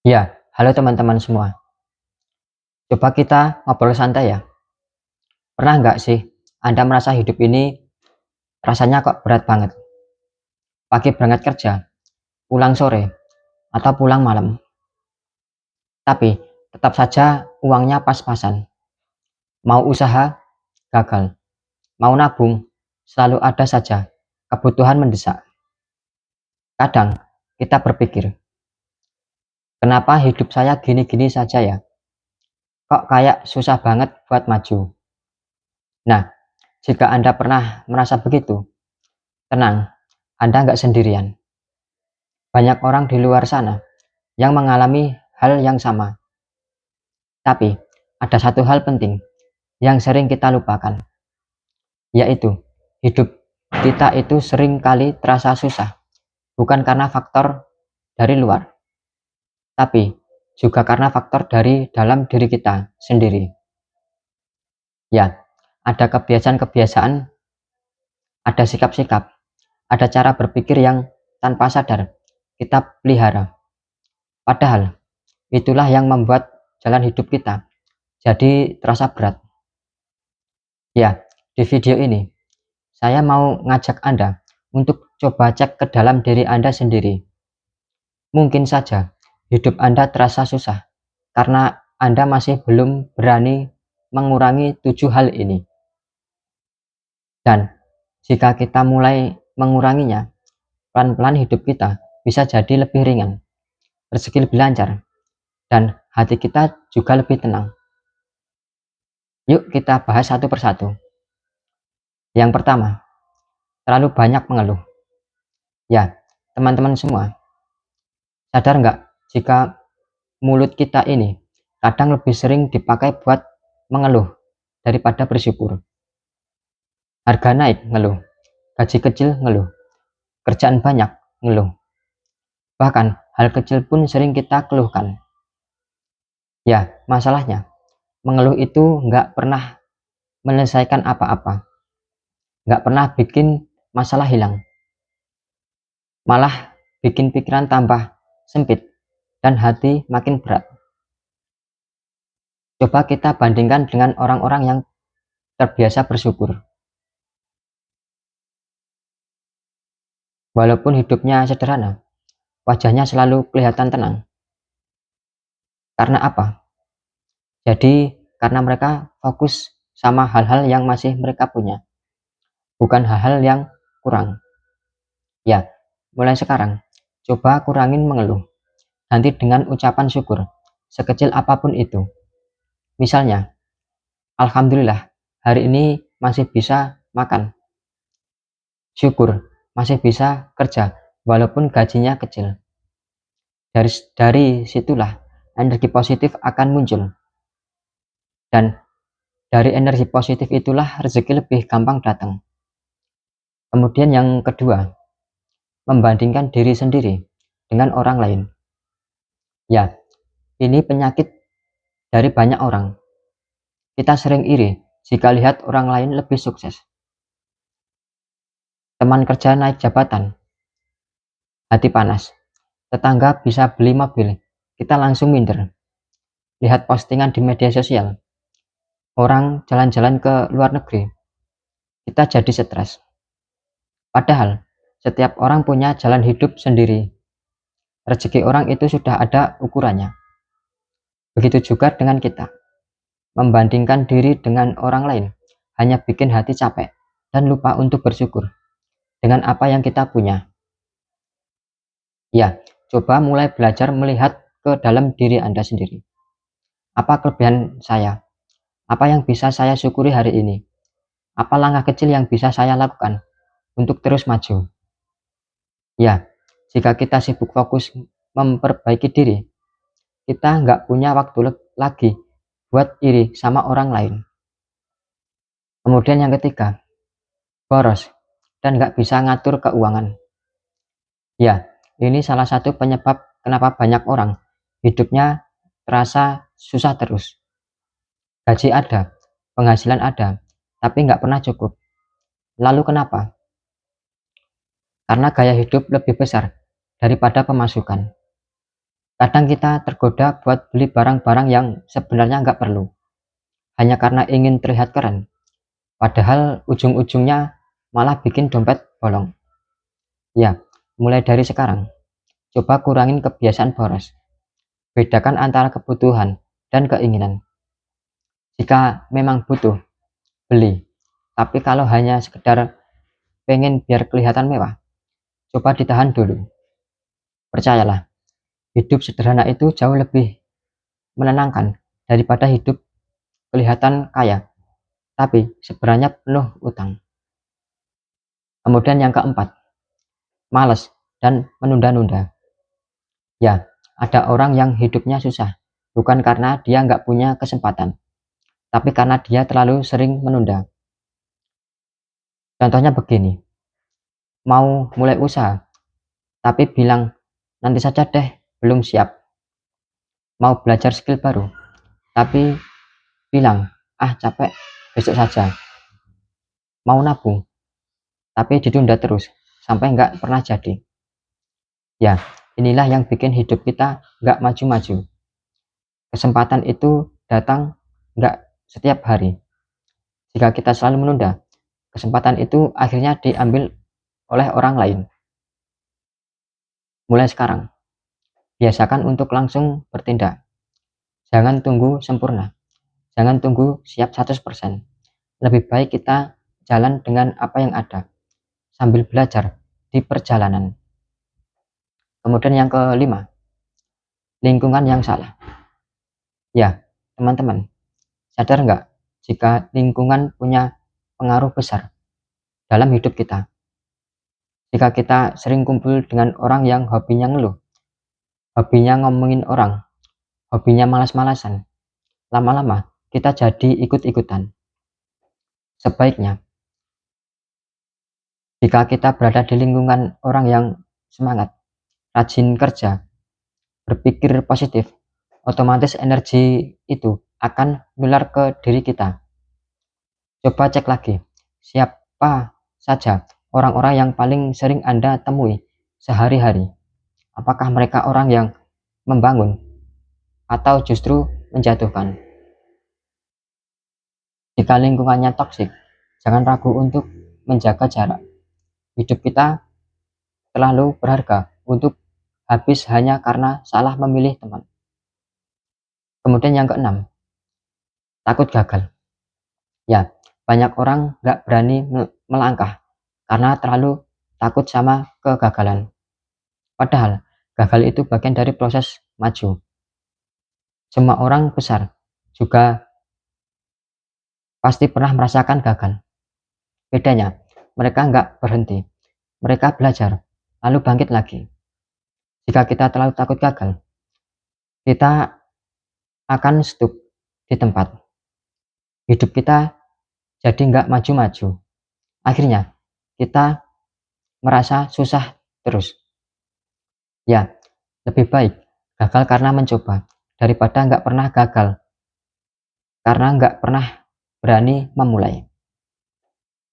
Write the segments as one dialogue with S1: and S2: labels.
S1: Ya, halo teman-teman semua. Coba kita ngobrol santai ya. Pernah nggak sih Anda merasa hidup ini rasanya kok berat banget? Pagi berangkat kerja, pulang sore, atau pulang malam. Tapi tetap saja uangnya pas-pasan. Mau usaha, gagal. Mau nabung, selalu ada saja kebutuhan mendesak. Kadang kita berpikir, kenapa hidup saya gini-gini saja ya? Kok kayak susah banget buat maju? Nah, jika Anda pernah merasa begitu, tenang, Anda nggak sendirian. Banyak orang di luar sana yang mengalami hal yang sama. Tapi ada satu hal penting yang sering kita lupakan, yaitu hidup kita itu sering kali terasa susah, bukan karena faktor dari luar, tapi juga karena faktor dari dalam diri kita sendiri. Ya, ada kebiasaan-kebiasaan, ada sikap-sikap, ada cara berpikir yang tanpa sadar kita pelihara. Padahal itulah yang membuat jalan hidup kita jadi terasa berat. Ya, di video ini saya mau ngajak Anda untuk coba cek ke dalam diri Anda sendiri. Mungkin saja hidup Anda terasa susah karena Anda masih belum berani mengurangi 7 hal ini. Dan jika kita mulai menguranginya, pelan-pelan hidup kita bisa jadi lebih ringan, rezeki lebih lancar, dan hati kita juga lebih tenang. Yuk kita bahas satu persatu. Yang pertama, terlalu banyak mengeluh. Ya, teman-teman semua, sadar nggak jika mulut kita ini kadang lebih sering dipakai buat mengeluh daripada bersyukur. Harga naik, ngeluh. Gaji kecil, ngeluh. Kerjaan banyak, ngeluh. Bahkan hal kecil pun sering kita keluhkan. Ya, masalahnya, mengeluh itu nggak pernah menyelesaikan apa-apa. Nggak pernah bikin masalah hilang. Malah bikin pikiran tambah sempit dan hati makin berat. Coba kita bandingkan dengan orang-orang yang terbiasa bersyukur. Walaupun hidupnya sederhana, wajahnya selalu kelihatan tenang. Karena apa? Jadi karena mereka fokus sama hal-hal yang masih mereka punya, bukan hal-hal yang kurang. Ya, mulai sekarang, coba kurangin mengeluh. Ganti dengan ucapan syukur, sekecil apapun itu. Misalnya, Alhamdulillah, hari ini masih bisa makan. Syukur, masih bisa kerja, walaupun gajinya kecil. Dari situlah energi positif akan muncul. Dan dari energi positif itulah rezeki lebih gampang datang. Kemudian yang kedua, membandingkan diri sendiri dengan orang lain. Ya, ini penyakit dari banyak orang. Kita sering iri jika lihat orang lain lebih sukses. Teman kerja naik jabatan, hati panas. Tetangga bisa beli mobil, kita langsung minder. Lihat postingan di media sosial, orang jalan-jalan ke luar negeri, kita jadi stres. Padahal, setiap orang punya jalan hidup sendiri. Rezeki orang itu sudah ada ukurannya. Begitu juga dengan kita. Membandingkan diri dengan orang lain hanya bikin hati capek dan lupa untuk bersyukur dengan apa yang kita punya. Ya, coba mulai belajar melihat ke dalam diri Anda sendiri. Apa kelebihan saya? Apa yang bisa saya syukuri hari ini? Apa langkah kecil yang bisa saya lakukan untuk terus maju? Ya, jika kita sibuk fokus memperbaiki diri, kita nggak punya waktu lagi buat iri sama orang lain. Kemudian yang ketiga, boros dan nggak bisa ngatur keuangan. Ya, ini salah satu penyebab kenapa banyak orang hidupnya terasa susah terus. Gaji ada, penghasilan ada, tapi nggak pernah cukup. Lalu kenapa? Karena gaya hidup lebih besar daripada pemasukan. Kadang kita tergoda buat beli barang-barang yang sebenarnya nggak perlu, hanya karena ingin terlihat keren, padahal ujung-ujungnya malah bikin dompet bolong. Ya, mulai dari sekarang, coba kurangin kebiasaan boros. Bedakan antara kebutuhan dan keinginan. Jika memang butuh, beli. Tapi kalau hanya sekedar pengen biar kelihatan mewah, coba ditahan dulu. Percayalah, hidup sederhana itu jauh lebih menenangkan daripada hidup kelihatan kaya, tapi sebenarnya penuh utang. Kemudian yang keempat, malas dan menunda-nunda. Ya, ada orang yang hidupnya susah, bukan karena dia nggak punya kesempatan, tapi karena dia terlalu sering menunda. Contohnya begini, mau mulai usaha, tapi bilang nanti saja deh, belum siap. Mau belajar skill baru, tapi bilang capek, besok saja. Mau nabung, tapi ditunda terus, sampai nggak pernah jadi. Ya, inilah yang bikin hidup kita nggak maju-maju. Kesempatan itu datang nggak setiap hari. Jika kita selalu menunda, kesempatan itu akhirnya diambil oleh orang lain. Mulai sekarang, biasakan untuk langsung bertindak. Jangan tunggu sempurna. Jangan tunggu siap 100%. Lebih baik kita jalan dengan apa yang ada, sambil belajar di perjalanan. Kemudian yang kelima, lingkungan yang salah. Ya, teman-teman, sadar nggak jika lingkungan punya pengaruh besar dalam hidup kita? Jika kita sering kumpul dengan orang yang hobinya ngeluh, hobinya ngomongin orang, hobinya malas-malasan, lama-lama kita jadi ikut-ikutan. Sebaiknya, jika kita berada di lingkungan orang yang semangat, rajin kerja, berpikir positif, otomatis energi itu akan nular ke diri kita. Coba cek lagi, siapa saja orang-orang yang paling sering Anda temui sehari-hari. Apakah mereka orang yang membangun atau justru menjatuhkan? Jika lingkungannya toksik, jangan ragu untuk menjaga jarak. Hidup kita terlalu berharga untuk habis hanya karena salah memilih teman. Kemudian yang keenam, takut gagal. Ya, banyak orang nggak berani melangkah karena terlalu takut sama kegagalan. Padahal, gagal itu bagian dari proses maju. Semua orang besar juga pasti pernah merasakan gagal. Bedanya, mereka nggak berhenti. Mereka belajar, lalu bangkit lagi. Jika kita terlalu takut gagal, kita akan stuck di tempat. Hidup kita jadi nggak maju-maju. Akhirnya, kita merasa susah terus. Ya, lebih baik gagal karena mencoba daripada nggak pernah gagal karena nggak pernah berani memulai.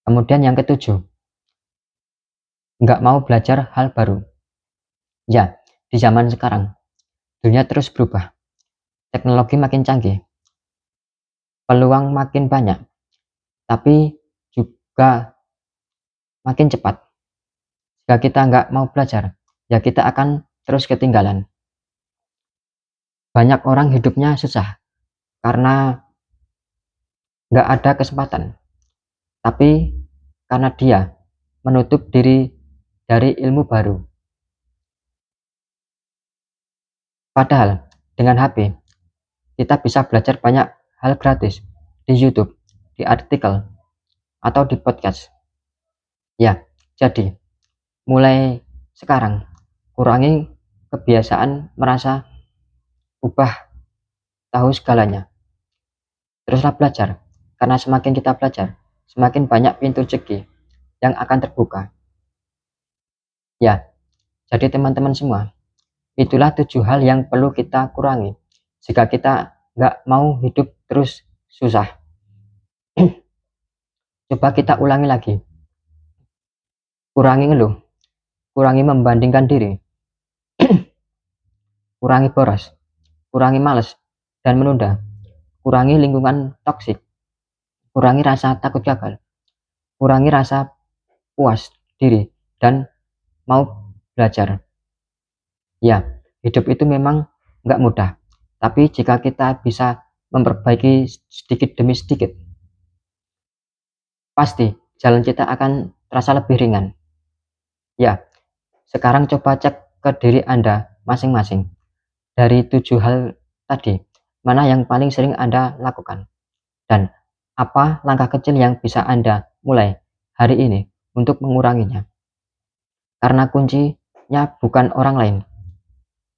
S1: Kemudian yang ketujuh, nggak mau belajar hal baru. Ya, di zaman sekarang, dunia terus berubah. Teknologi makin canggih, peluang makin banyak, tapi juga makin cepat. Jika kita nggak mau belajar, ya kita akan terus ketinggalan. Banyak orang hidupnya susah karena nggak ada kesempatan, tapi karena dia menutup diri dari ilmu baru. Padahal dengan HP, kita bisa belajar banyak hal gratis di YouTube, di artikel, atau di podcast. Ya, jadi mulai sekarang kurangi kebiasaan merasa ubah tahu segalanya. Teruslah belajar, karena semakin kita belajar, semakin banyak pintu rezeki yang akan terbuka. Ya, jadi teman-teman semua, itulah 7 hal yang perlu kita kurangi jika kita nggak mau hidup terus susah. Coba kita ulangi lagi. Kurangi ngeluh, kurangi membandingkan diri, kurangi boros, kurangi males dan menunda, kurangi lingkungan toksik, kurangi rasa takut gagal, kurangi rasa puas diri, dan mau belajar. Ya, hidup itu memang nggak mudah, tapi jika kita bisa memperbaiki sedikit demi sedikit, pasti jalan kita akan terasa lebih ringan. Ya, sekarang coba cek ke diri Anda masing-masing. Dari 7 hal tadi, mana yang paling sering Anda lakukan? Dan apa langkah kecil yang bisa Anda mulai hari ini untuk menguranginya? Karena kuncinya bukan orang lain,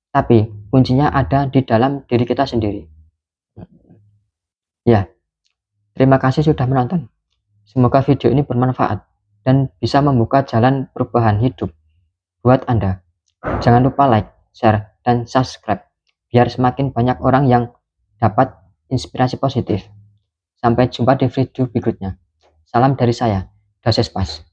S1: tapi kuncinya ada di dalam diri kita sendiri. Ya, terima kasih sudah menonton. Semoga video ini bermanfaat dan bisa membuka jalan perubahan hidup buat Anda. Jangan lupa like, share, dan subscribe biar semakin banyak orang yang dapat inspirasi positif. Sampai jumpa di video berikutnya. Salam dari saya, Dasespas.